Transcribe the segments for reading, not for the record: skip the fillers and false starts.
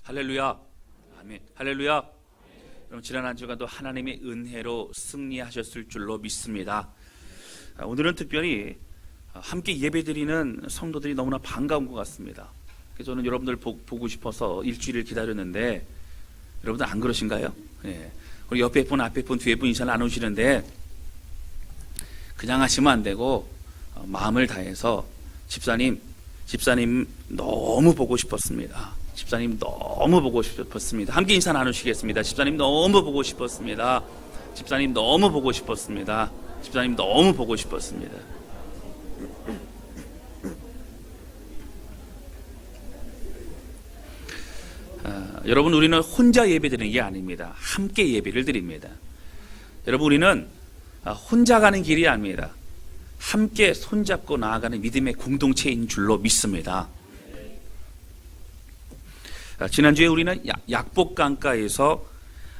할렐루야. 아멘. 할렐루야. 그럼 지난 한 주간도 하나님의 은혜로 승리하셨을 줄로 믿습니다. 오늘은 특별히 함께 예배드리는 성도들이 너무나 반가운 것 같습니다. 그래서 저는 여러분들 보고 싶어서 일주일을 기다렸는데 여러분들 안 그러신가요? 예. 우리 옆에 분, 앞에 분, 뒤에 분 인사를 안 오시는데 그냥 하시면 안 되고 마음을 다해서 집사님 너무 보고 싶었습니다. 집사님 너무 보고 싶었습니다. 함께 인사 나누시겠습니다. 집사님 너무 보고 싶었습니다. 집사님 너무 보고 싶었습니다. 집사님 너무 보고 싶었습니다. 여러분, 우리는 혼자 예배드리는 게 아닙니다. 함께 예배를 드립니다. 여러분, 우리는 혼자 가는 길이 아닙니다. 함께 손잡고 나아가는 믿음의 공동체인 줄로 믿습니다. 지난주에 우리는 약복강가에서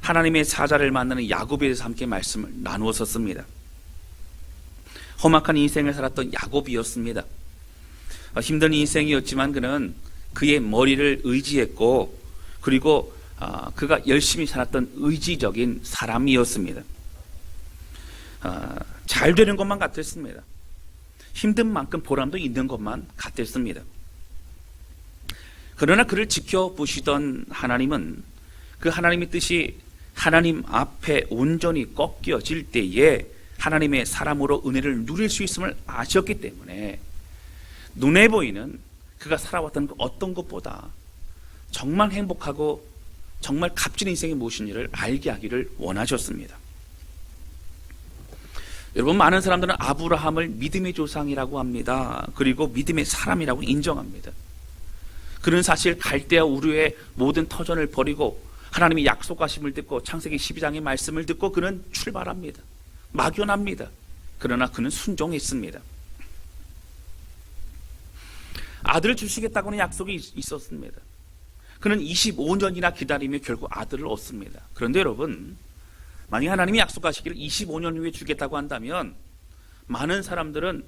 하나님의 사자를 만나는 야곱에 대해서 함께 말씀을 나누었었습니다. 험악한 인생을 살았던 야곱이었습니다. 힘든 인생이었지만 그는 그의 머리를 의지했고 그리고 그가 열심히 살았던 의지적인 사람이었습니다. 잘 되는 것만 같았습니다. 힘든 만큼 보람도 있는 것만 같았습니다. 그러나 그를 지켜보시던 하나님은 그 하나님의 뜻이 하나님 앞에 온전히 꺾여질 때에 하나님의 사람으로 은혜를 누릴 수 있음을 아셨기 때문에 눈에 보이는 그가 살아왔던 그 어떤 것보다 정말 행복하고 정말 값진 인생이 무엇인지를 알게 하기를 원하셨습니다. 여러분, 많은 사람들은 아브라함을 믿음의 조상이라고 합니다. 그리고 믿음의 사람이라고 인정합니다. 그는 사실 갈대아 우르의 모든 터전을 버리고 하나님의 약속하심을 듣고 창세기 12장의 말씀을 듣고 그는 출발합니다. 막연합니다. 그러나 그는 순종했습니다. 아들을 주시겠다고는 약속이 있었습니다. 그는 25년이나 기다리며 결국 아들을 얻습니다. 그런데 여러분, 만약 하나님이 약속하시기를 25년 후에 주겠다고 한다면 많은 사람들은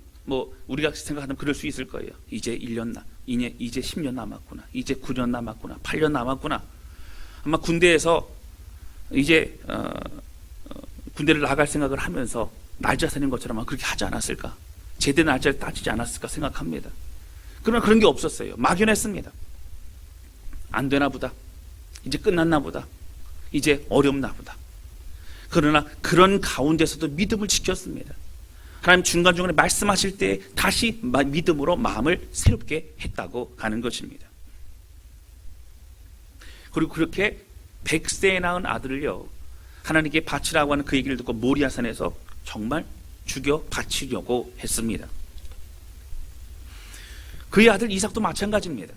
우리가 생각하면 그럴 수 있을 거예요. 이제 10년 남았구나. 이제 9년 남았구나. 8년 남았구나. 아마 군대에서 이제 군대를 나갈 생각을 하면서 날짜 세는 것처럼 아마 그렇게 하지 않았을까. 제대 날짜를 따지지 않았을까 생각합니다. 그러나 그런 게 없었어요. 막연했습니다. 안 되나 보다. 이제 끝났나 보다. 이제 어렵나 보다. 그러나 그런 가운데서도 믿음을 지켰습니다. 하나님 중간중간에 말씀하실 때 다시 믿음으로 마음을 새롭게 했다고 하는 것입니다. 그리고 그렇게 100세에 낳은 아들을요, 하나님께 바치라고 하는 그 얘기를 듣고 모리아산에서 정말 죽여 바치려고 했습니다. 그의 아들 이삭도 마찬가지입니다.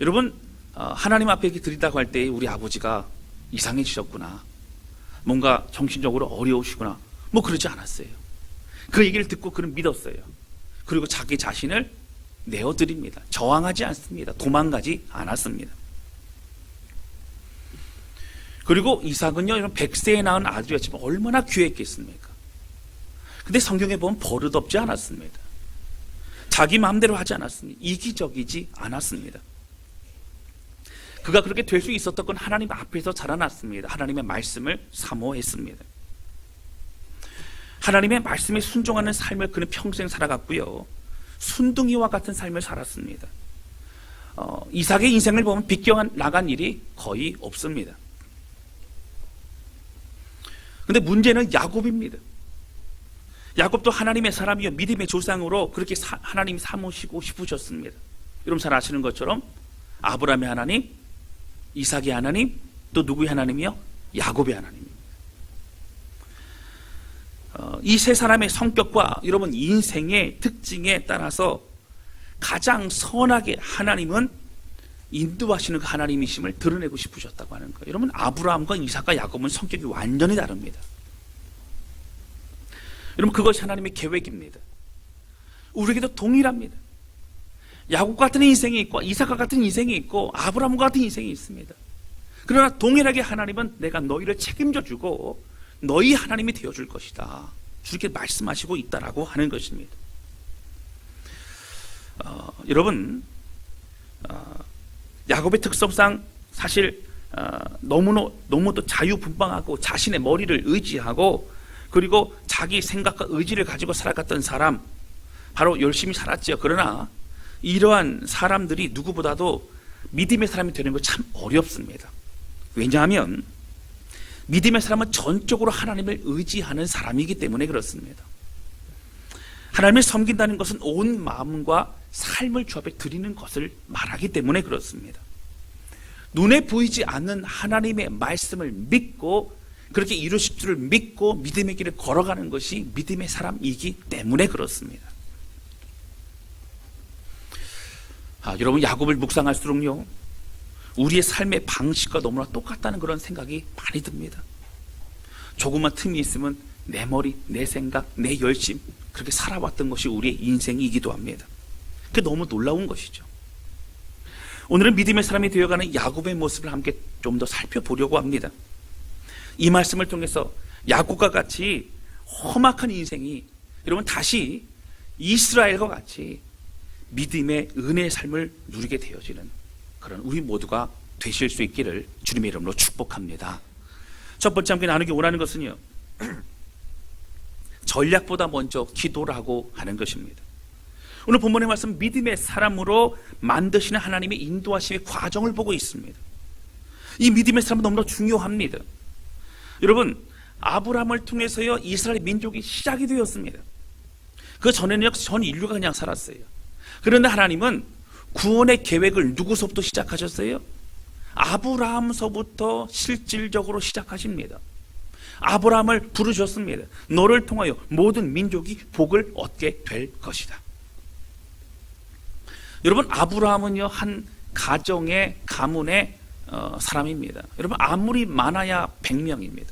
여러분, 하나님 앞에 이렇게 드린다고 할 때 우리 아버지가 이상해지셨구나, 뭔가 정신적으로 어려우시구나, 그러지 않았어요. 그 얘기를 듣고 그는 믿었어요. 그리고 자기 자신을 내어드립니다. 저항하지 않습니다. 도망가지 않았습니다. 그리고 이삭은요, 이런 100세에 낳은 아들이었지만 얼마나 귀했겠습니까? 근데 성경에 보면 버릇없지 않았습니다. 자기 마음대로 하지 않았습니다. 이기적이지 않았습니다. 그가 그렇게 될 수 있었던 건 하나님 앞에서 자라났습니다. 하나님의 말씀을 사모했습니다. 하나님의 말씀에 순종하는 삶을 그는 평생 살아갔고요, 순둥이와 같은 삶을 살았습니다. 이삭의 인생을 보면 비껴나간 일이 거의 없습니다. 그런데 문제는 야곱입니다. 야곱도 하나님의 사람이요 믿음의 조상으로 그렇게 하나님이 삼으시고 싶으셨습니다. 여러분 잘 아시는 것처럼 아브라함의 하나님, 이삭의 하나님, 또 누구의 하나님이요? 야곱의 하나님입니다. 이 세 사람의 성격과 여러분 인생의 특징에 따라서 가장 선하게 하나님은 인도하시는 그 하나님이심을 드러내고 싶으셨다고 하는 거예요. 여러분, 아브라함과 이삭과 야곱은 성격이 완전히 다릅니다. 여러분, 그것이 하나님의 계획입니다. 우리에게도 동일합니다. 야곱 같은 인생이 있고 이삭과 같은 인생이 있고 아브라함과 같은 인생이 있습니다. 그러나 동일하게 하나님은 내가 너희를 책임져 주고 너희 하나님이 되어줄 것이다, 이렇게 말씀하시고 있다라고 하는 것입니다. 여러분, 야곱의 특성상 사실 너무도 자유분방하고 자신의 머리를 의지하고 그리고 자기 생각과 의지를 가지고 살아갔던 사람, 바로 열심히 살았죠. 그러나 이러한 사람들이 누구보다도 믿음의 사람이 되는 거 참 어렵습니다. 왜냐하면 믿음의 사람은 전적으로 하나님을 의지하는 사람이기 때문에 그렇습니다. 하나님을 섬긴다는 것은 온 마음과 삶을 주 앞에 드리는 것을 말하기 때문에 그렇습니다. 눈에 보이지 않는 하나님의 말씀을 믿고 그렇게 이루실 줄을 믿고 믿음의 길을 걸어가는 것이 믿음의 사람이기 때문에 그렇습니다. 여러분, 야곱을 묵상할수록요, 우리의 삶의 방식과 너무나 똑같다는 그런 생각이 많이 듭니다. 조금만 틈이 있으면 내 머리, 내 생각, 내 열심, 그렇게 살아왔던 것이 우리의 인생이기도 합니다. 그게 너무 놀라운 것이죠. 오늘은 믿음의 사람이 되어가는 야곱의 모습을 함께 좀 더 살펴보려고 합니다. 이 말씀을 통해서 야곱과 같이 험악한 인생이 여러분 다시 이스라엘과 같이 믿음의 은혜의 삶을 누리게 되어지는 그런 우리 모두가 되실 수 있기를 주님의 이름으로 축복합니다. 첫 번째 함께 나누기 원하는 것은요, 전략보다 먼저 기도라고 하는 것입니다. 오늘 본문의 말씀, 믿음의 사람으로 만드시는 하나님의 인도하심의 과정을 보고 있습니다. 이 믿음의 사람은 너무나 중요합니다. 여러분, 아브라함을 통해서요 이스라엘 민족이 시작이 되었습니다. 그 전에는 전 인류가 그냥 살았어요. 그런데 하나님은 구원의 계획을 누구서부터 시작하셨어요? 아브라함서부터 실질적으로 시작하십니다. 아브라함을 부르셨습니다. 너를 통하여 모든 민족이 복을 얻게 될 것이다. 여러분, 아브라함은요 한 가정의 가문의 사람입니다. 여러분, 아무리 많아야 100명입니다.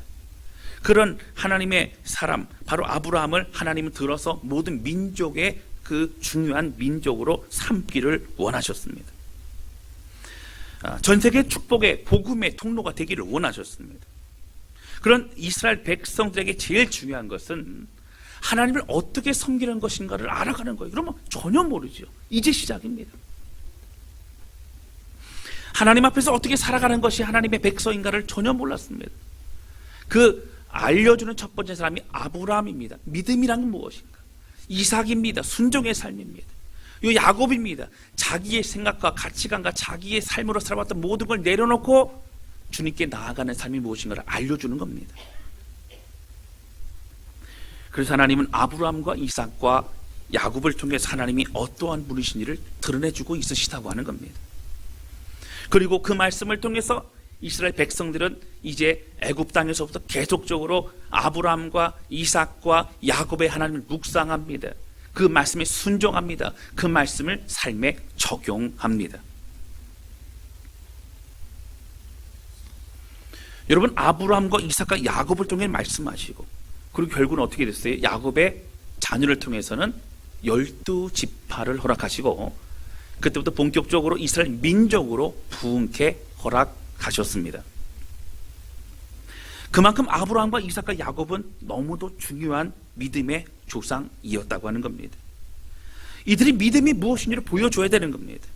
그런 하나님의 사람, 바로 아브라함을 하나님은 들어서 모든 민족의 그 중요한 민족으로 삼기를 원하셨습니다. 전 세계 축복의 복음의 통로가 되기를 원하셨습니다. 그런 이스라엘 백성들에게 제일 중요한 것은 하나님을 어떻게 섬기는 것인가를 알아가는 거예요. 그러면 전혀 모르죠. 이제 시작입니다. 하나님 앞에서 어떻게 살아가는 것이 하나님의 백성인가를 전혀 몰랐습니다. 그 알려주는 첫 번째 사람이 아브라함입니다. 믿음이란 무엇인가? 이삭입니다. 순종의 삶입니다. 이 야곱입니다. 자기의 생각과 가치관과 자기의 삶으로 살아왔던 모든 걸 내려놓고 주님께 나아가는 삶이 무엇인가를 알려주는 겁니다. 그래서 하나님은 아브라함과 이삭과 야곱을 통해서 하나님이 어떠한 분이신지를 드러내주고 있으시다고 하는 겁니다. 그리고 그 말씀을 통해서 이스라엘 백성들은 이제 애굽 땅에서부터 계속적으로 아브라함과 이삭과 야곱의 하나님을 묵상합니다. 그 말씀에 순종합니다. 그 말씀을 삶에 적용합니다. 여러분, 아브라함과 이삭과 야곱을 통해 말씀하시고, 그리고 결국은 어떻게 됐어요? 야곱의 자녀를 통해서는 12지파를 허락하시고, 그때부터 본격적으로 이스라엘 민족으로 부흥케 허락하셨습니다. 그만큼 아브라함과 이삭과 야곱은 너무도 중요한 믿음의 조상이었다고 하는 겁니다. 이들이 믿음이 무엇인지를 보여줘야 되는 겁니다.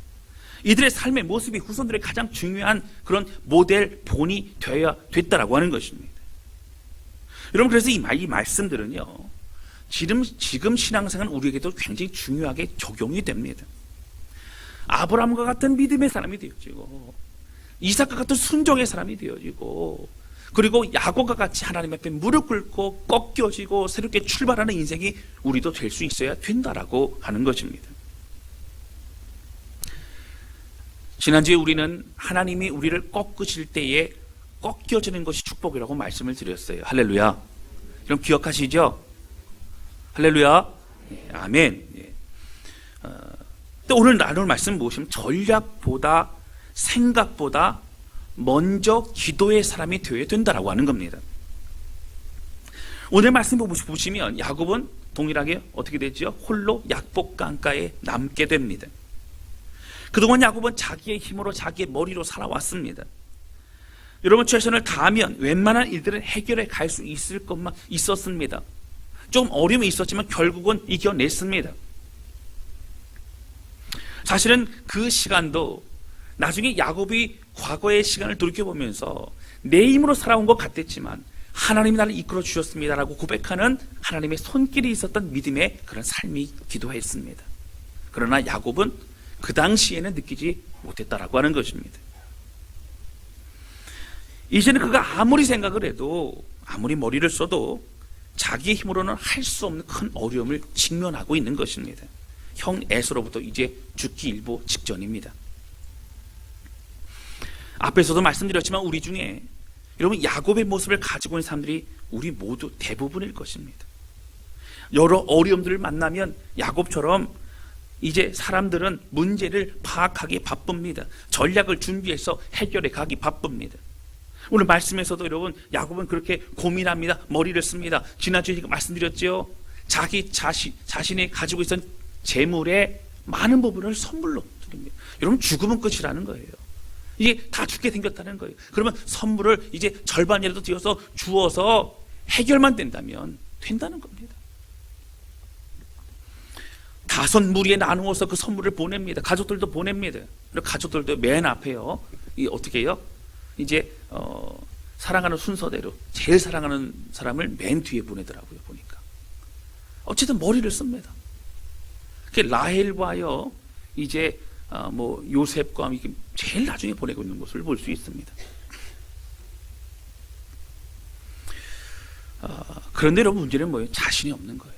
이들의 삶의 모습이 후손들의 가장 중요한 그런 모델 본이 되어야 됐다라고 하는 것입니다. 여러분, 그래서 이 말씀들은요, 지금 신앙생활은 우리에게도 굉장히 중요하게 적용이 됩니다. 아브라함과 같은 믿음의 사람이 되어지고, 이삭과 같은 순종의 사람이 되어지고, 그리고 야곱과 같이 하나님 앞에 무릎 꿇고 꺾여지고 새롭게 출발하는 인생이 우리도 될 수 있어야 된다라고 하는 것입니다. 지난주에 우리는 하나님이 우리를 꺾으실 때에 꺾여지는 것이 축복이라고 말씀을 드렸어요. 할렐루야. 그럼 기억하시죠? 할렐루야. 예, 아멘. 예. 또 오늘 나눌 말씀은 무엇이냐면 전략보다 생각보다 먼저 기도의 사람이 되어야 된다라고 하는 겁니다. 오늘 말씀 보시면 야곱은 동일하게 어떻게 되죠? 홀로 약복 강가에 남게 됩니다. 그동안 야곱은 자기의 힘으로 자기의 머리로 살아왔습니다. 여러분, 최선을 다하면 웬만한 일들은 해결해 갈 수 있을 것만 있었습니다. 좀 어려움이 있었지만 결국은 이겨냈습니다. 사실은 그 시간도 나중에 야곱이 과거의 시간을 돌이켜보면서 내 힘으로 살아온 것 같았지만 하나님이 나를 이끌어 주셨습니다라고 고백하는 하나님의 손길이 있었던 믿음의 그런 삶이 기도했습니다. 그러나 야곱은 그 당시에는 느끼지 못했다라고 하는 것입니다. 이제는 그가 아무리 생각을 해도, 아무리 머리를 써도 자기의 힘으로는 할 수 없는 큰 어려움을 직면하고 있는 것입니다. 형 에서로부터 이제 죽기 일보 직전입니다. 앞에서도 말씀드렸지만 우리 중에 여러분 야곱의 모습을 가지고 있는 사람들이 우리 모두 대부분일 것입니다. 여러 어려움들을 만나면 야곱처럼 이제 사람들은 문제를 파악하기 바쁩니다. 전략을 준비해서 해결해 가기 바쁩니다. 오늘 말씀에서도 여러분 야곱은 그렇게 고민합니다. 머리를 씁니다. 지난주에 말씀드렸죠. 자기 자신이 가지고 있던 재물의 많은 부분을 선물로 드립니다. 여러분 죽으면 끝이라는 거예요. 이게 다 죽게 생겼다는 거예요. 그러면 선물을 이제 절반이라도 띄어서 주어서 해결만 된다면 된다는 겁니다. 5무리에 나누어서 그 선물을 보냅니다. 가족들도 보냅니다. 그리고 가족들도 맨 앞에요. 이 어떻게 해요? 이제 사랑하는 순서대로 제일 사랑하는 사람을 맨 뒤에 보내더라고요. 보니까 어쨌든 머리를 씁니다. 라헬과요 이제 요셉과 이렇게 제일 나중에 보내고 있는 것을 볼 수 있습니다. 그런데 여러분 문제는 뭐예요? 자신이 없는 거예요.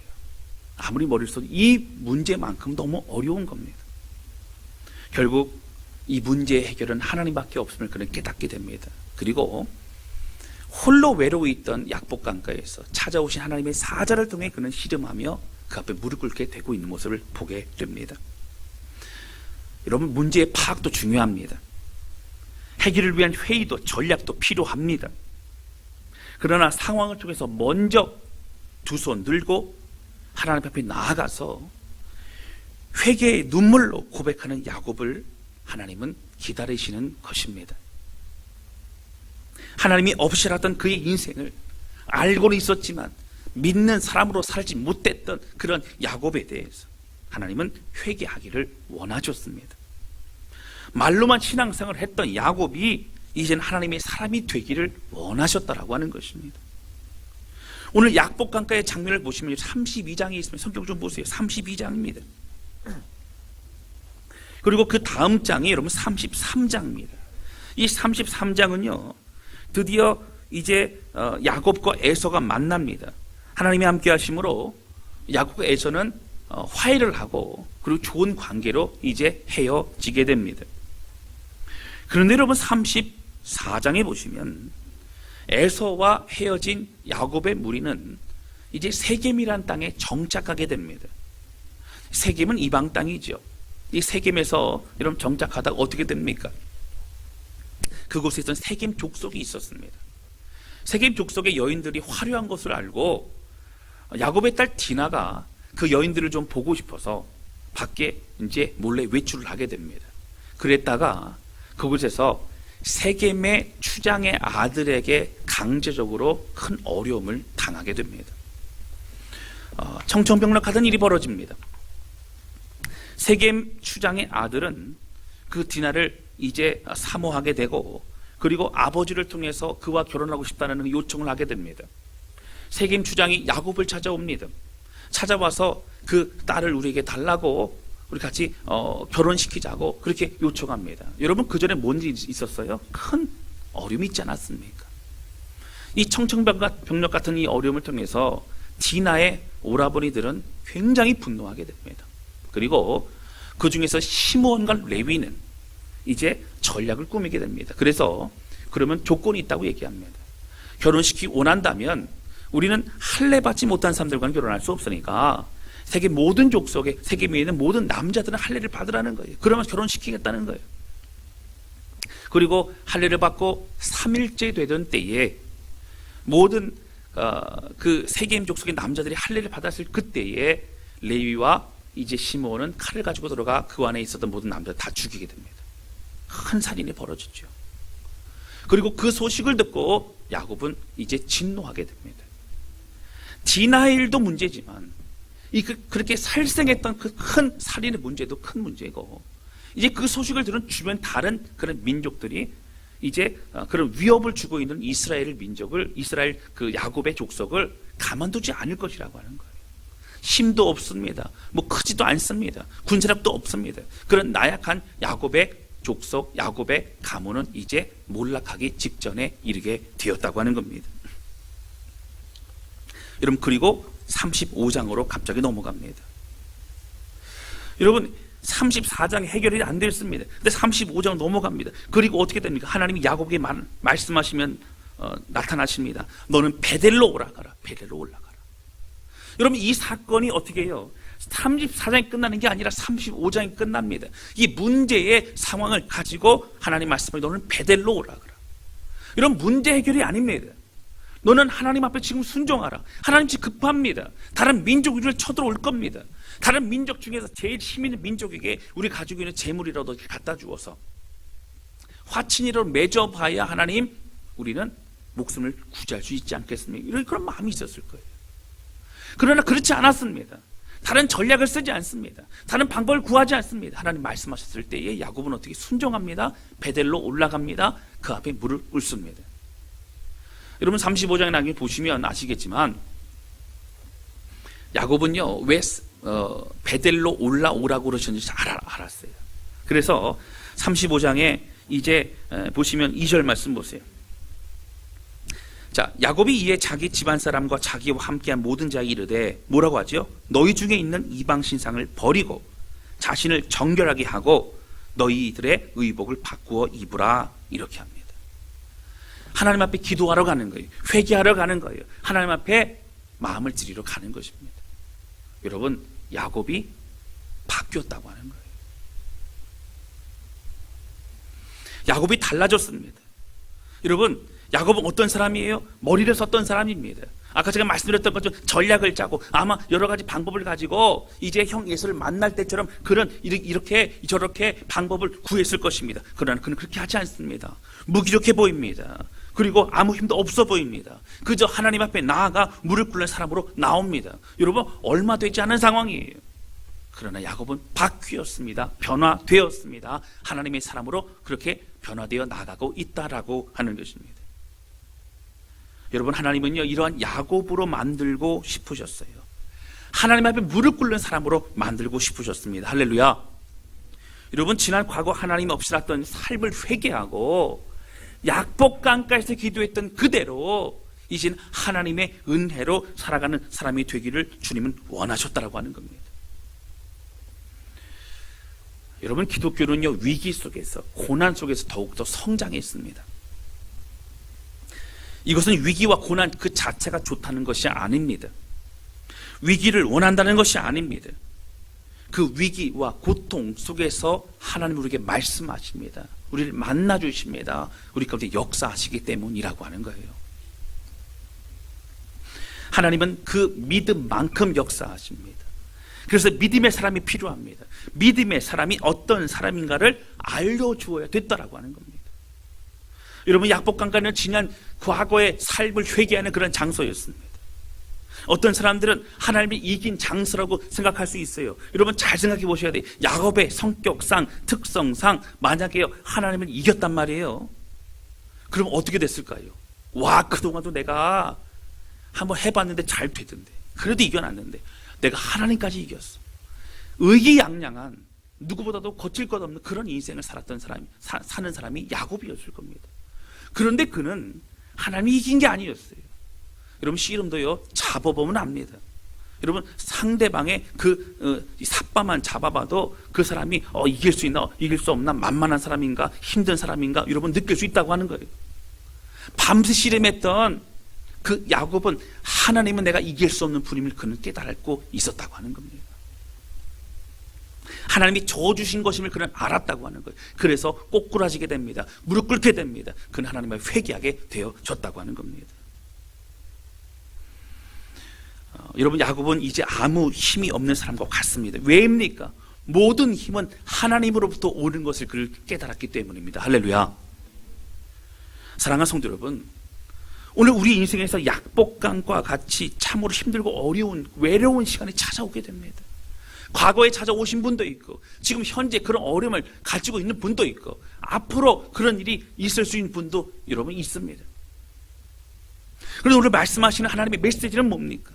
아무리 머리를 써도 이 문제만큼 너무 어려운 겁니다. 결국 이 문제의 해결은 하나님밖에 없음을 그는 깨닫게 됩니다. 그리고 홀로 외로워 있던 약복강가에서 찾아오신 하나님의 사자를 통해 그는 씨름하며 그 앞에 무릎 꿇게 되고 있는 모습을 보게 됩니다. 여러분 문제의 파악도 중요합니다. 해결을 위한 회의도 전략도 필요합니다. 그러나 상황을 통해서 먼저 두 손 들고 하나님 앞에 나아가서 회개의 눈물로 고백하는 야곱을 하나님은 기다리시는 것입니다. 하나님이 없이라던 그의 인생을 알고는 있었지만 믿는 사람으로 살지 못했던 그런 야곱에 대해서 하나님은 회개하기를 원하셨습니다. 말로만 신앙생활을 했던 야곱이 이제는 하나님의 사람이 되기를 원하셨다라고 하는 것입니다. 오늘 약복강가의 장면을 보시면 32장이 있으면 성경 좀 보세요. 32장입니다. 그리고 그 다음 장이 여러분 33장입니다. 이 33장은요 드디어 이제 야곱과 에서가 만납니다. 하나님이 함께 하심으로 야곱과 에서는 화해를 하고 그리고 좋은 관계로 이제 헤어지게 됩니다. 그런데 여러분 34장에 보시면 에서와 헤어진 야곱의 무리는 이제 세겜이라는 땅에 정착하게 됩니다. 세겜은 이방 땅이죠. 이 세겜에서 여러분 정착하다가 어떻게 됩니까? 그곳에 있던 세겜 족속이 있었습니다. 세겜 족속의 여인들이 화려한 것을 알고 야곱의 딸 디나가 그 여인들을 좀 보고 싶어서 밖에 이제 몰래 외출을 하게 됩니다. 그랬다가 그곳에서 세겜의 추장의 아들에게 강제적으로 큰 어려움을 당하게 됩니다. 청천벽력하던 일이 벌어집니다. 세겜 추장의 아들은 그 디나를 이제 사모하게 되고 그리고 아버지를 통해서 그와 결혼하고 싶다는 요청을 하게 됩니다. 세겜 추장이 야곱을 찾아옵니다. 찾아와서 그 딸을 우리에게 달라고 우리 같이 결혼시키자고 그렇게 요청합니다. 여러분 그 전에 뭔 일이 있었어요? 큰 어려움이 있지 않았습니까? 이 청천벽력 같은 이 어려움을 통해서 디나의 오라버니들은 굉장히 분노하게 됩니다. 그리고 그 중에서 시므온과 레위는 이제 전략을 꾸미게 됩니다. 그래서 그러면 조건이 있다고 얘기합니다. 결혼시키기 원한다면 우리는 할례 받지 못한 사람들과는 결혼할 수 없으니까 세계 모든 족속에 세계에 있는 모든 남자들은 할례를 받으라는 거예요. 그러면 결혼시키겠다는 거예요. 그리고 할례를 받고 3일째 되던 때에 모든 그 세겜 족속의 남자들이 할례를 받았을 그때에 레위와 이제 시므온은 칼을 가지고 들어가 그 안에 있었던 모든 남자들 다 죽이게 됩니다. 큰 살인이 벌어지죠. 그리고 그 소식을 듣고 야곱은 이제 진노하게 됩니다. 디나의 일도 문제지만 그렇게 살생했던 그 큰 살인의 문제도 큰 문제고 이제 그 소식을 들은 주변 다른 그런 민족들이 이제 그런 위협을 주고 있는 이스라엘 민족을, 이스라엘 그 야곱의 족속을 가만두지 않을 것이라고 하는 거예요. 힘도 없습니다. 뭐 크지도 않습니다. 군사력도 없습니다. 그런 나약한 야곱의 족속, 야곱의 가문은 이제 몰락하기 직전에 이르게 되었다고 하는 겁니다. 여러분, 그리고 35장으로 갑자기 넘어갑니다. 여러분, 34장이 해결이 안 됐습니다. 근데 35장 넘어갑니다. 그리고 어떻게 됩니까? 하나님이 야곱에게 말씀하시면 나타나십니다. 너는 베델로 올라가라. 베델로 올라가라. 여러분, 이 사건이 어떻게 해요? 34장이 끝나는 게 아니라 35장이 끝납니다. 이 문제의 상황을 가지고 하나님 말씀을 너는 베델로 올라가라. 이런 문제 해결이 아닙니다. 너는 하나님 앞에 지금 순종하라. 하나님 지금 급합니다. 다른 민족이 우리를 쳐들어올 겁니다. 다른 민족 중에서 제일 힘 있는 민족에게 우리 가지고 있는 재물이라도 갖다 주어서 화친이라도 맺어봐야 하나님 우리는 목숨을 구제할 수 있지 않겠습니까? 이런 그런 마음이 있었을 거예요. 그러나 그렇지 않았습니다. 다른 전략을 쓰지 않습니다. 다른 방법을 구하지 않습니다. 하나님 말씀하셨을 때에 야곱은 어떻게 순종합니다. 베델로 올라갑니다. 그 앞에 물을 꿇습니다. 여러분 35장에 나중에 보시면 아시겠지만 야곱은요 왜 베델로 올라오라고 그러셨는지 잘 알았어요. 그래서 35장에 이제 보시면 2절 말씀 보세요. 자, 야곱이 이에 자기 집안 사람과 자기와 함께한 모든 자에게 이르되 뭐라고 하죠? 너희 중에 있는 이방 신상을 버리고 자신을 정결하게 하고 너희들의 의복을 바꾸어 입으라 이렇게 합니다. 하나님 앞에 기도하러 가는 거예요. 회개하러 가는 거예요. 하나님 앞에 마음을 드리러 가는 것입니다. 여러분, 야곱이 바뀌었다고 하는 거예요. 야곱이 달라졌습니다. 여러분, 야곱은 어떤 사람이에요? 머리를 썼던 사람입니다. 아까 제가 말씀드렸던 것처럼 전략을 짜고 아마 여러 가지 방법을 가지고 이제 형 예수를 만날 때처럼 그런 이렇게 저렇게 방법을 구했을 것입니다. 그러나 그는 그렇게 하지 않습니다. 무기력해 보입니다. 그리고 아무 힘도 없어 보입니다. 그저 하나님 앞에 나아가 무릎 꿇는 사람으로 나옵니다. 여러분, 얼마 되지 않은 상황이에요. 그러나 야곱은 바뀌었습니다. 변화되었습니다. 하나님의 사람으로 그렇게 변화되어 나가고 있다라고 하는 것입니다. 여러분, 하나님은요 이러한 야곱으로 만들고 싶으셨어요. 하나님 앞에 무릎 꿇는 사람으로 만들고 싶으셨습니다. 할렐루야. 여러분, 지난 과거 하나님 없이 살았던 삶을 회개하고 약복강가에서 기도했던 그대로 이젠 하나님의 은혜로 살아가는 사람이 되기를 주님은 원하셨다라고 하는 겁니다. 여러분, 기독교는요 위기 속에서 고난 속에서 더욱더 성장했습니다. 이것은 위기와 고난 그 자체가 좋다는 것이 아닙니다. 위기를 원한다는 것이 아닙니다. 그 위기와 고통 속에서 하나님 우리에게 말씀하십니다. 우리를 만나주십니다. 우리 가운데 역사하시기 때문이라고 하는 거예요. 하나님은 그 믿음만큼 역사하십니다. 그래서 믿음의 사람이 필요합니다. 믿음의 사람이 어떤 사람인가를 알려주어야 됐다라고 하는 겁니다. 여러분, 약복강가는 지난 과거의 삶을 회개하는 그런 장소였습니다. 어떤 사람들은 하나님이 이긴 장소라고 생각할 수 있어요. 여러분, 잘 생각해 보셔야 돼요. 야곱의 성격상, 특성상 만약에 하나님을 이겼단 말이에요. 그럼 어떻게 됐을까요? 와, 그동안도 내가 한번 해봤는데 잘 되던데, 그래도 이겨놨는데 내가 하나님까지 이겼어. 의기양양한, 누구보다도 거칠 것 없는 그런 인생을 살았던 사람이, 사는 사람이 야곱이었을 겁니다. 그런데 그는 하나님이 이긴 게 아니었어요. 여러분, 씨름도요 잡아보면 압니다. 여러분, 상대방의 그 삿바만 잡아봐도 그 사람이 이길 수 있나 이길 수 없나, 만만한 사람인가 힘든 사람인가 여러분 느낄 수 있다고 하는 거예요. 밤새 씨름했던 그 야곱은 하나님은 내가 이길 수 없는 분임을 그는 깨달고 있었다고 하는 겁니다. 하나님이 줘주신 것임을 그는 알았다고 하는 거예요. 그래서 꼬꾸라지게 됩니다. 무릎 꿇게 됩니다. 그는 하나님을 회개하게 되어졌다고 하는 겁니다. 여러분, 야곱은 이제 아무 힘이 없는 사람과 같습니다. 왜입니까? 모든 힘은 하나님으로부터 오는 것을 그를 깨달았기 때문입니다. 할렐루야. 사랑하는 성도 여러분, 오늘 우리 인생에서 약복강과 같이 참으로 힘들고 어려운 외로운 시간이 찾아오게 됩니다. 과거에 찾아오신 분도 있고 지금 현재 그런 어려움을 가지고 있는 분도 있고 앞으로 그런 일이 있을 수 있는 분도 여러분 있습니다. 그런데 오늘 말씀하시는 하나님의 메시지는 뭡니까?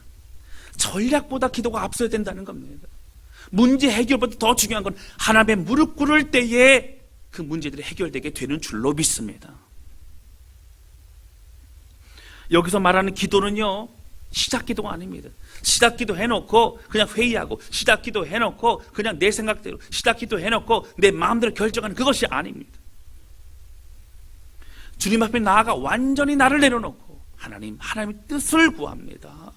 전략보다 기도가 앞서야 된다는 겁니다. 문제 해결보다 더 중요한 건 하나님의 무릎 꿇을 때에 그 문제들이 해결되게 되는 줄로 믿습니다. 여기서 말하는 기도는요, 시작 기도가 아닙니다. 시작 기도 해놓고 그냥 회의하고, 시작 기도 해놓고 그냥 내 생각대로, 시작 기도 해놓고 내 마음대로 결정하는 그것이 아닙니다. 주님 앞에 나아가 완전히 나를 내려놓고 하나님의 뜻을 구합니다.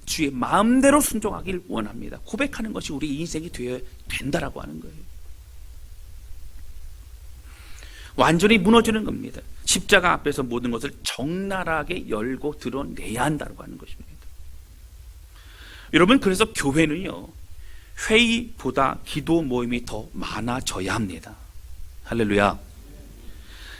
주의 마음대로 순종하길 원합니다. 고백하는 것이 우리 인생이 되어야 된다라고 하는 거예요. 완전히 무너지는 겁니다. 십자가 앞에서 모든 것을 적나라하게 열고 드러내야 한다고 하는 것입니다. 여러분, 그래서 교회는요, 회의보다 기도 모임이 더 많아져야 합니다. 할렐루야.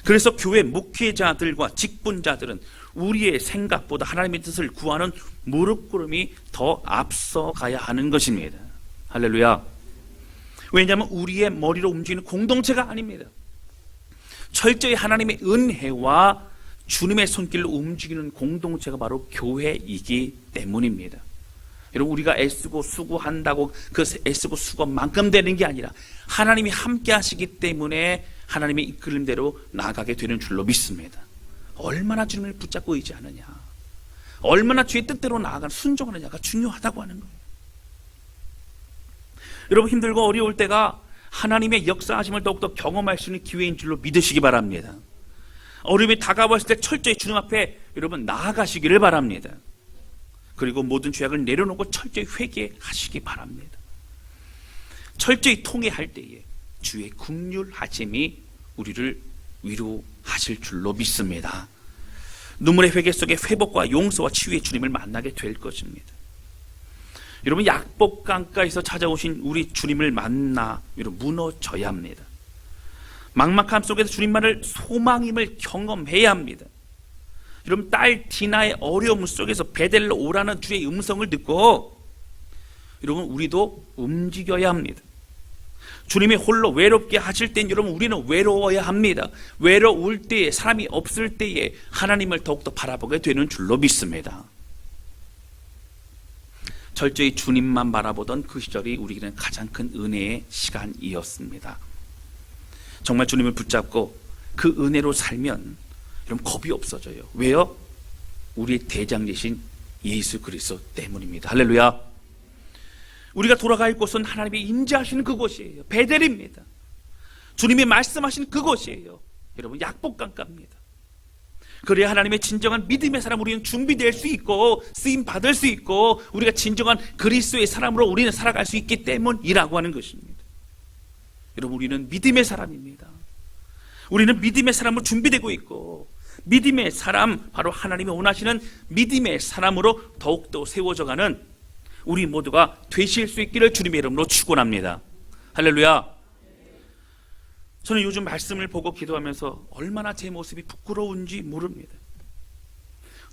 그래서 교회 목회자들과 직분자들은 우리의 생각보다 하나님의 뜻을 구하는 무릎 꿇음이 더 앞서가야 하는 것입니다. 할렐루야. 왜냐하면 우리의 머리로 움직이는 공동체가 아닙니다. 철저히 하나님의 은혜와 주님의 손길로 움직이는 공동체가 바로 교회이기 때문입니다. 여러분, 우리가 애쓰고 수고한다고 그 애쓰고 수고만큼 되는 게 아니라 하나님이 함께 하시기 때문에 하나님의 이끌림대로 나아가게 되는 줄로 믿습니다. 얼마나 주님을 붙잡고 의지하느냐, 얼마나 주의 뜻대로 나아가는 순종하느냐가 중요하다고 하는 거예요. 여러분, 힘들고 어려울 때가 하나님의 역사하심을 더욱더 경험할 수 있는 기회인 줄로 믿으시기 바랍니다. 어려움이 다가왔을 때 철저히 주님 앞에 여러분 나아가시기를 바랍니다. 그리고 모든 죄악을 내려놓고 철저히 회개하시기 바랍니다. 철저히 통회할 때에 주의 긍휼하심이 우리를 위로하실 줄로 믿습니다. 눈물의 회개 속에 회복과 용서와 치유의 주님을 만나게 될 것입니다. 여러분, 약복강가에서 찾아오신 우리 주님을 만나 여러분 무너져야 합니다. 막막함 속에서 주님만을 소망임을 경험해야 합니다. 여러분, 딸 디나의 어려움 속에서 베델로 오라는 주의 음성을 듣고 여러분 우리도 움직여야 합니다. 주님이 홀로 외롭게 하실 땐 여러분 우리는 외로워야 합니다. 외로울 때에, 사람이 없을 때에 하나님을 더욱더 바라보게 되는 줄로 믿습니다. 철저히 주님만 바라보던 그 시절이 우리에게는 가장 큰 은혜의 시간이었습니다. 정말 주님을 붙잡고 그 은혜로 살면 여러분 겁이 없어져요. 왜요? 우리의 대장 되신 예수 그리스도 때문입니다. 할렐루야. 우리가 돌아갈 곳은 하나님이 임재하시는 그곳이에요. 베델입니다. 주님이 말씀하신 그곳이에요. 여러분, 약복강가입니다. 그래야 하나님의 진정한 믿음의 사람 우리는 준비될 수 있고 쓰임 받을 수 있고 우리가 진정한 그리스도의 사람으로 우리는 살아갈 수 있기 때문이라고 하는 것입니다. 여러분, 우리는 믿음의 사람입니다. 우리는 믿음의 사람으로 준비되고 있고 믿음의 사람, 바로 하나님이 원하시는 믿음의 사람으로 더욱더 세워져가는 우리 모두가 되실 수 있기를 주님의 이름으로 축원합니다. 할렐루야. 저는 요즘 말씀을 보고 기도하면서 얼마나 제 모습이 부끄러운지 모릅니다.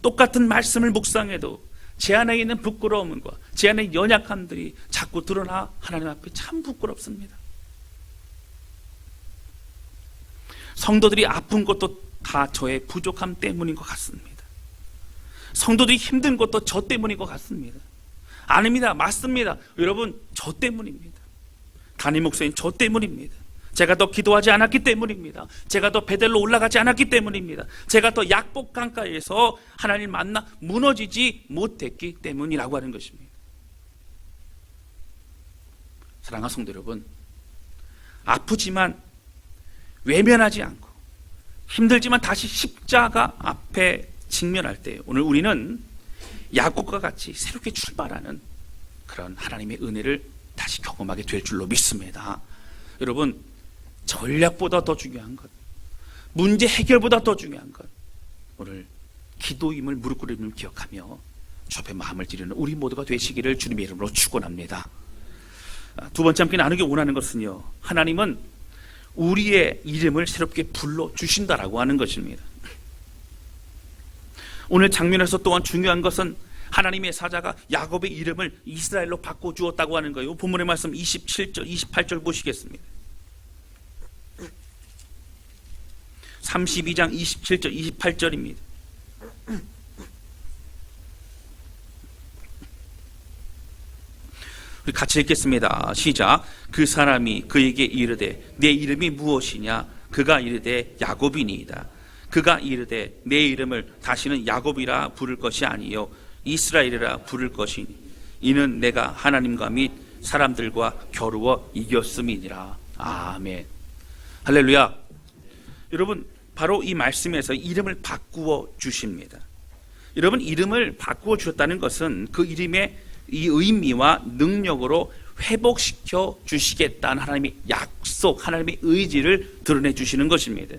똑같은 말씀을 묵상해도 제 안에 있는 부끄러움과 제 안에 연약함들이 자꾸 드러나 하나님 앞에 참 부끄럽습니다. 성도들이 아픈 것도 다 저의 부족함 때문인 것 같습니다. 성도들이 힘든 것도 저 때문인 것 같습니다. 아닙니다. 맞습니다. 여러분, 저 때문입니다. 담임 목사님, 저 때문입니다. 제가 더 기도하지 않았기 때문입니다. 제가 더 베델로 올라가지 않았기 때문입니다. 제가 더 약복강가에서 하나님 만나 무너지지 못했기 때문이라고 하는 것입니다. 사랑하는 성도 여러분, 아프지만 외면하지 않고 힘들지만 다시 십자가 앞에 직면할 때 오늘 우리는 야곱과 같이 새롭게 출발하는 그런 하나님의 은혜를 다시 경험하게 될 줄로 믿습니다. 여러분, 전략보다 더 중요한 것, 문제 해결보다 더 중요한 것, 오늘 기도임을 무릎 꿇음을 기억하며 주 앞에 마음을 드리는 우리 모두가 되시기를 주님의 이름으로 축원합니다. 두 번째 함께 나누기 원하는 것은요, 하나님은 우리의 이름을 새롭게 불러주신다라고 하는 것입니다. 오늘 장면에서 또한 중요한 것은 하나님의 사자가 야곱의 이름을 이스라엘로 바꿔주었다고 하는 거예요. 본문의 말씀 27절, 28절 보시겠습니다. 32장 27절, 28절입니다. 우리 같이 읽겠습니다. 시작. 그 사람이 그에게 이르되 내 이름이 무엇이냐? 그가 이르되 야곱이니이다. 그가 이르되 내 이름을 다시는 야곱이라 부를 것이 아니요 이스라엘이라 부를 것이니 이는 내가 하나님과 및 사람들과 겨루어 이겼음이니라. 아멘. 할렐루야. 여러분, 바로 이 말씀에서 이름을 바꾸어 주십니다. 여러분, 이름을 바꾸어 주셨다는 것은 그 이름의 이 의미와 능력으로 회복시켜 주시겠다는 하나님의 약속, 하나님의 의지를 드러내 주시는 것입니다.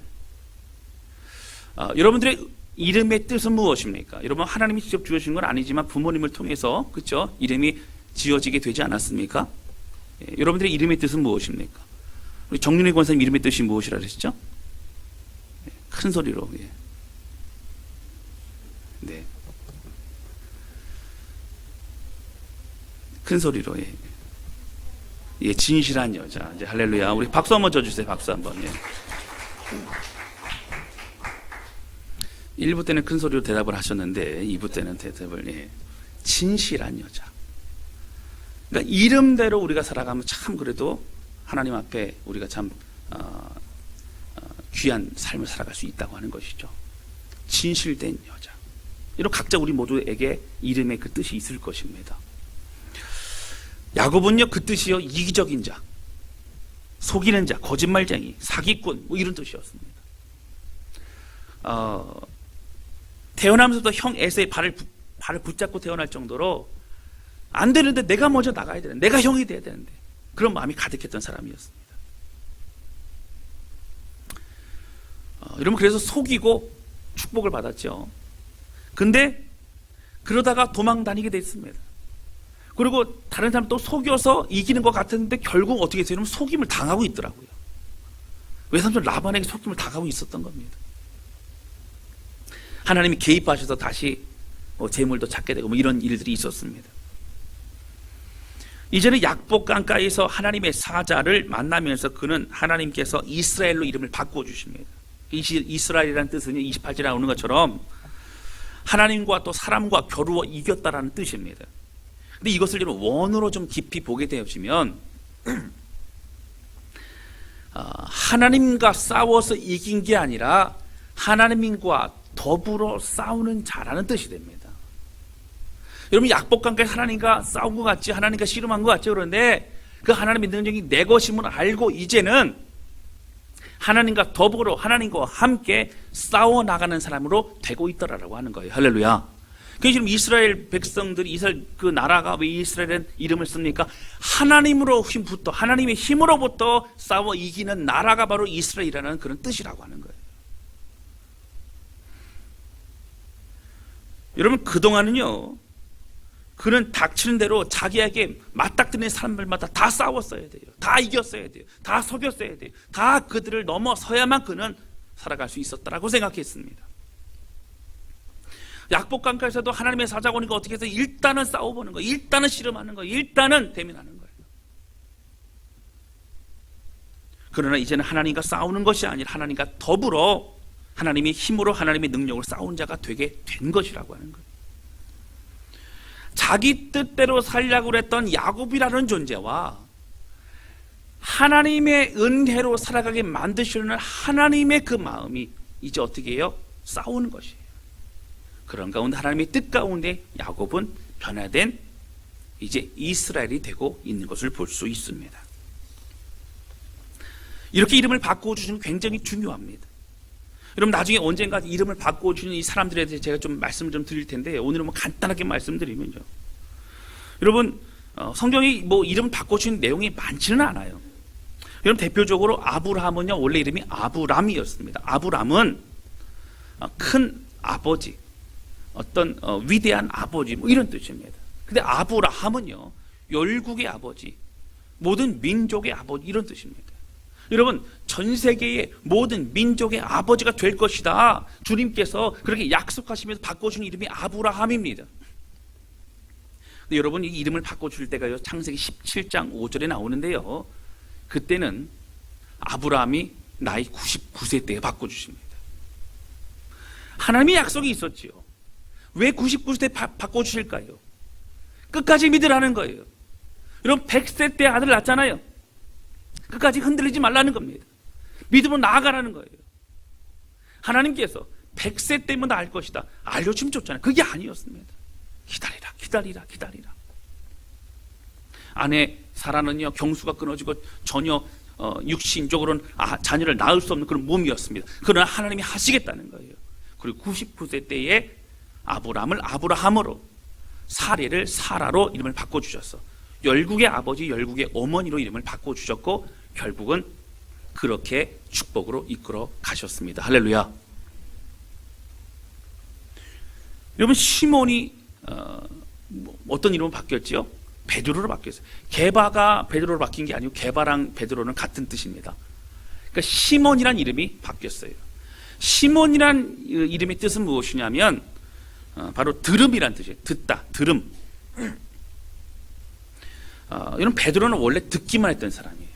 여러분들의 이름의 뜻은 무엇입니까? 여러분, 하나님이 직접 지어주신 건 아니지만 부모님을 통해서, 그렇죠? 이름이 지어지게 되지 않았습니까? 여러분들의 이름의 뜻은 무엇입니까? 우리 정윤희 권사님 이름의 뜻이 무엇이라 그랬죠? 큰 소리로. 네. 큰 소리로. 진실한 여자. 이제 할렐루야. 우리 박수 한번 쳐주세요. 박수 한번. 1부 때는 큰 소리로 대답을 하셨는데 2부 때는 대답을 진실한 여자. 그러니까 이름대로 우리가 살아가면 참 그래도 하나님 앞에 우리가 참 귀한 삶을 살아갈 수 있다고 하는 것이죠. 진실된 여자. 이런 각자 우리 모두에게 이름의 그 뜻이 있을 것입니다. 야곱은요, 그 뜻이요, 이기적인 자, 속이는 자, 거짓말쟁이, 사기꾼, 뭐 이런 뜻이었습니다. 태어나면서부터 형 에서의 발을 붙잡고 태어날 정도로 안 되는데 내가 먼저 나가야 되는데, 내가 형이 돼야 되는데, 그런 마음이 가득했던 사람이었습니다. 여러분, 그래서 속이고 축복을 받았죠. 근데 그러다가 도망 다니게 됐습니다. 그리고 다른 사람 또 속여서 이기는 것 같았는데 결국 어떻게 됐어요? 속임을 당하고 있더라고요. 외삼촌 라반에게 속임을 당하고 있었던 겁니다. 하나님이 개입하셔서 다시 재물도 찾게 되고 이런 일들이 있었습니다. 이제는 약복 강가에서 하나님의 사자를 만나면서 그는 하나님께서 이스라엘로 이름을 바꿔주십니다. 이스라엘이라는 뜻은 28절에 나오는 것처럼 하나님과 또 사람과 겨루어 이겼다라는 뜻입니다. 근데 이것을 여러분 원어로 좀 깊이 보게 되시면 하나님과 싸워서 이긴 게 아니라 하나님과 더불어 싸우는 자라는 뜻이 됩니다. 여러분, 약복강가에 하나님과 싸운 것 같지, 하나님과 씨름한 것 같죠. 그런데 그 하나님의 능력이 내 것임을 알고 이제는 하나님과 더불어 하나님과 함께 싸워나가는 사람으로 되고 있더라라고 하는 거예요. 할렐루야. 그래서 지금 이스라엘 백성들이, 이스라엘 그 나라가 왜 이스라엘은 이름을 씁니까? 하나님으로부터, 하나님의 힘으로부터 싸워 이기는 나라가 바로 이스라엘이라는 그런 뜻이라고 하는 거예요. 여러분, 그동안은요, 그는 닥치는 대로 자기에게 맞닥뜨리는 사람들마다 다 싸웠어야 돼요. 다 이겼어야 돼요. 다 속였어야 돼요. 다 그들을 넘어서야만 그는 살아갈 수 있었다라고 생각했습니다. 약복강가에서도 하나님의 사자가 오니까 어떻게 해서 일단은 싸워보는 거예요. 일단은 씨름하는 거예요. 일단은 대면하는 거예요. 그러나 이제는 하나님과 싸우는 것이 아니라 하나님과 더불어 하나님의 힘으로 하나님의 능력으로 싸운 자가 되게 된 것이라고 하는 거예요. 자기 뜻대로 살려고 했던 야곱이라는 존재와 하나님의 은혜로 살아가게 만드시려는 하나님의 그 마음이 이제 어떻게 해요? 싸우는 것이에요. 그런 가운데 하나님의 뜻 가운데 야곱은 변화된 이제 이스라엘이 되고 있는 것을 볼 수 있습니다. 이렇게 이름을 바꾸어 주시는 게 굉장히 중요합니다. 여러분, 나중에 언젠가 이름을 바꾸어 주는 이 사람들에 대해서 제가 좀 말씀을 좀 드릴 텐데, 오늘은 간단하게 말씀드리면요. 여러분, 성경이 이름 바꿔 주는 내용이 많지는 않아요. 여러분, 대표적으로 아브라함은요, 원래 이름이 아브람이었습니다. 아브람은 큰 아버지, 어떤 위대한 아버지, 이런 뜻입니다. 근데 아브라함은요, 열국의 아버지, 모든 민족의 아버지, 이런 뜻입니다. 여러분, 전 세계의 모든 민족의 아버지가 될 것이다. 주님께서 그렇게 약속하시면서 바꿔주신 이름이 아브라함입니다. 근데 여러분 이 이름을 바꿔줄 때가요, 창세기 17장 5절에 나오는데요, 그때는 아브라함이 나이 99세 때에 바꿔주십니다. 하나님의 약속이 있었지요. 왜 99세 때 바꿔주실까요? 끝까지 믿으라는 거예요. 여러분 100세 때 아들 낳았잖아요. 끝까지 흔들리지 말라는 겁니다. 믿음으로 나아가라는 거예요. 하나님께서 100세 때면 나을 것이다 알려주면 좋잖아요. 그게 아니었습니다. 기다리라, 기다리라, 기다리라. 아내 사라는요, 경수가 끊어지고 전혀 육신적으로는 자녀를 낳을 수 없는 그런 몸이었습니다. 그러나 하나님이 하시겠다는 거예요. 그리고 99세 때에 아브라함을 아브라함으로, 사례를 사라로 이름을 바꿔주셨어. 열국의 아버지, 열국의 어머니로 이름을 바꿔주셨고 결국은 그렇게 축복으로 이끌어 가셨습니다. 할렐루야. 여러분 시몬이 어떤 이름으로 바뀌었지요? 베드로로 바뀌었어요. 게바가 베드로로 바뀐 게 아니고 게바랑 베드로는 같은 뜻입니다. 그러니까 시몬이란 이름이 바뀌었어요. 시몬이란 이름의 뜻은 무엇이냐면 바로 들음이란 뜻이에요. 듣다, 들음. 이런 베드로는 원래 듣기만 했던 사람이에요.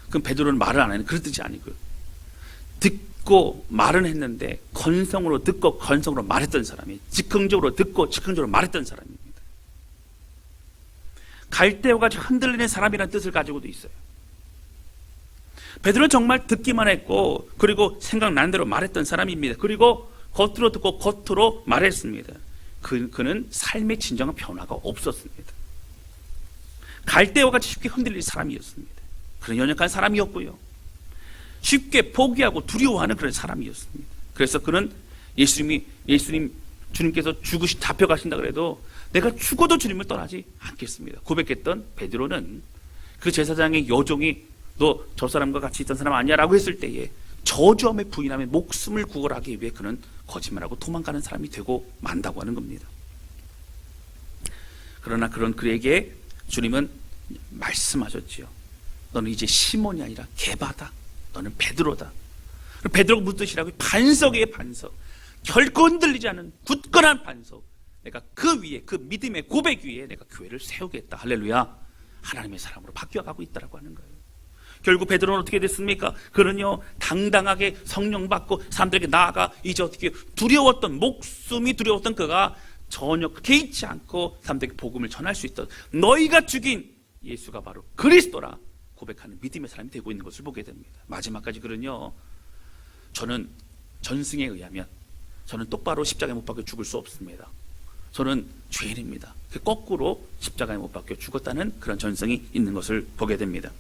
그럼 베드로는 말을 안 하는 그런 뜻이 아니고요. 듣고 말은 했는데 건성으로 듣고 건성으로 말했던 사람이에요. 즉흥적으로 듣고 즉흥적으로 말했던 사람입니다. 갈대와 같이 흔들리는 사람이라는 뜻을 가지고도 있어요. 베드로는 정말 듣기만 했고 그리고 생각나는 대로 말했던 사람입니다. 그리고 겉으로 듣고 겉으로 말했습니다. 그는 삶의 진정한 변화가 없었습니다. 갈대와 같이 쉽게 흔들릴 사람이었습니다. 그런 연약한 사람이었고요. 쉽게 포기하고 두려워하는 그런 사람이었습니다. 그래서 그는 주님께서 잡혀가신다 그래도 내가 죽어도 주님을 떠나지 않겠습니다 고백했던 베드로는 그 제사장의 여종이 너 저 사람과 같이 있던 사람 아니야? 라고 했을 때에 저주함에 부인하며 목숨을 구걸하기 위해 그는 거짓말하고 도망가는 사람이 되고 만다고 하는 겁니다. 그러나 그런 그에게 주님은 말씀하셨지요. 너는 이제 시몬이 아니라 게바다. 너는 베드로다. 베드로가 무슨 뜻이라고요? 반석이에요, 반석. 결코 흔들리지 않은 굳건한 반석. 내가 그 위에, 그 믿음의 고백 위에 내가 교회를 세우겠다. 할렐루야. 하나님의 사람으로 바뀌어가고 있다고 하는 거예요. 결국 베드로는 어떻게 됐습니까? 그는요 당당하게 성령 받고 사람들에게 나아가 이제 어떻게 목숨이 두려웠던 그가 전혀 개의치 않고 사람들에게 복음을 전할 수 있던 너희가 죽인 예수가 바로 그리스도라 고백하는 믿음의 사람이 되고 있는 것을 보게 됩니다. 마지막까지 그는요, 저는 전승에 의하면 저는 똑바로 십자가에 못 박혀 죽을 수 없습니다. 저는 죄인입니다. 거꾸로 십자가에 못 박혀 죽었다는 그런 전승이 있는 것을 보게 됩니다.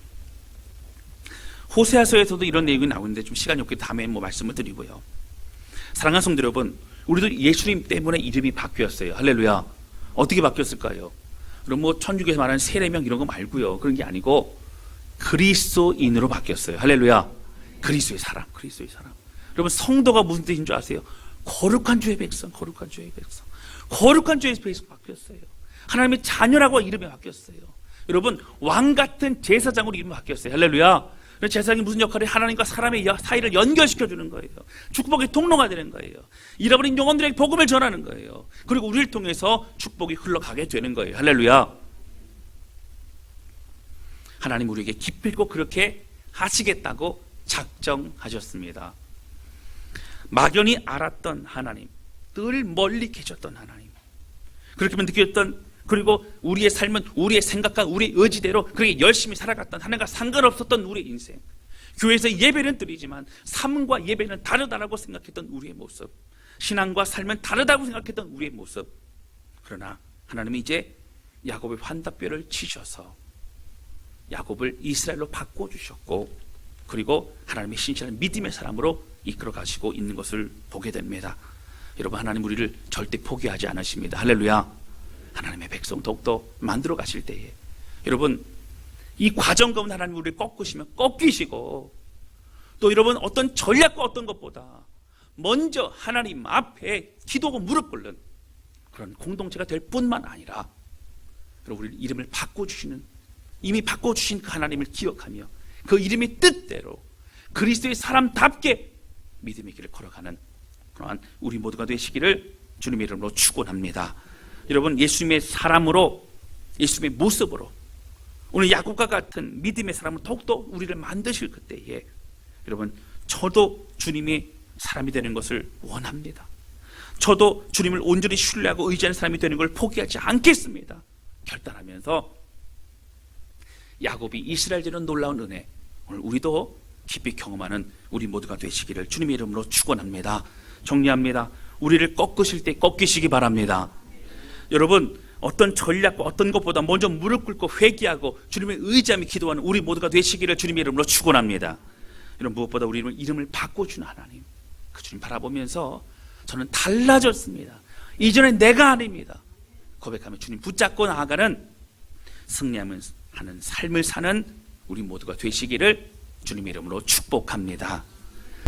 호세아서에서도 이런 내용이 나오는데 좀 시간이 없기 다음에 말씀을 드리고요. 사랑하는 성도 여러분, 우리도 예수님 때문에 이름이 바뀌었어요. 할렐루야. 어떻게 바뀌었을까요? 그럼 천주교에서 말하는 세례명 이런 거 말고요. 그런 게 아니고 그리스도인으로 바뀌었어요. 할렐루야. 그리스도의 사람. 여러분 성도가 무슨 뜻인 줄 아세요? 거룩한 주의 백성. 거룩한 주의 백성 바뀌었어요. 하나님의 자녀라고 이름이 바뀌었어요. 여러분 왕 같은 제사장으로 이름이 바뀌었어요. 할렐루야. 제사장이 무슨 역할이 하나님과 사람의 사이를 연결시켜주는 거예요. 축복의 통로가 되는 거예요. 잃어버린 영혼들에게 복음을 전하는 거예요. 그리고 우리를 통해서 축복이 흘러가게 되는 거예요. 할렐루야. 하나님 우리에게 기필코 그렇게 하시겠다고 작정하셨습니다. 막연히 알았던 하나님, 늘 멀리 계셨던 하나님, 그렇게만 느꼈던, 그리고 우리의 삶은 우리의 생각과 우리의 의지대로 그렇게 열심히 살아갔던, 하나님과 상관없었던 우리의 인생, 교회에서 예배는 드리지만 삶과 예배는 다르다라고 생각했던 우리의 모습, 신앙과 삶은 다르다고 생각했던 우리의 모습. 그러나 하나님이 이제 야곱의 환답뼈를 치셔서 야곱을 이스라엘로 바꿔주셨고, 그리고 하나님의 신실한 믿음의 사람으로 이끌어 가시고 있는 것을 보게 됩니다. 여러분 하나님 우리를 절대 포기하지 않으십니다. 할렐루야. 하나님의 백성 더욱더 만들어 가실 때에 여러분 이 과정 가운데 하나님 우리를 꺾이시고, 또 여러분 어떤 전략과 어떤 것보다 먼저 하나님 앞에 기도하고 무릎 꿇는 그런 공동체가 될 뿐만 아니라 여러분 우리 이름을 바꿔주시는, 이미 바꿔주신 그 하나님을 기억하며 그 이름의 뜻대로 그리스도의 사람답게 믿음의 길을 걸어가는 그러한 우리 모두가 되시기를 주님의 이름으로 축원합니다. 여러분, 예수님의 사람으로, 예수님의 모습으로 오늘 야곱과 같은 믿음의 사람을 더욱더 우리를 만드실 그때에 여러분, 저도 주님의 사람이 되는 것을 원합니다. 저도 주님을 온전히 신뢰하고 의지하는 사람이 되는 걸 포기하지 않겠습니다. 결단하면서 야곱이 이스라엘 되는 놀라운 은혜, 오늘 우리도 깊이 경험하는 우리 모두가 되시기를 주님의 이름으로 축원합니다. 정리합니다. 우리를 꺾으실 때 꺾이시기 바랍니다. 여러분, 어떤 전략과 어떤 것보다 먼저 무릎 꿇고 회개하고 주님의 의지하며 기도하는 우리 모두가 되시기를 주님의 이름으로 축원합니다. 여러분, 무엇보다 우리 이름을 바꿔주는 하나님, 그 주님 바라보면서 저는 달라졌습니다. 이전에 내가 아닙니다. 고백하며 주님 붙잡고 나아가는 승리하는 삶을 사는 우리 모두가 되시기를 주님의 이름으로 축복합니다.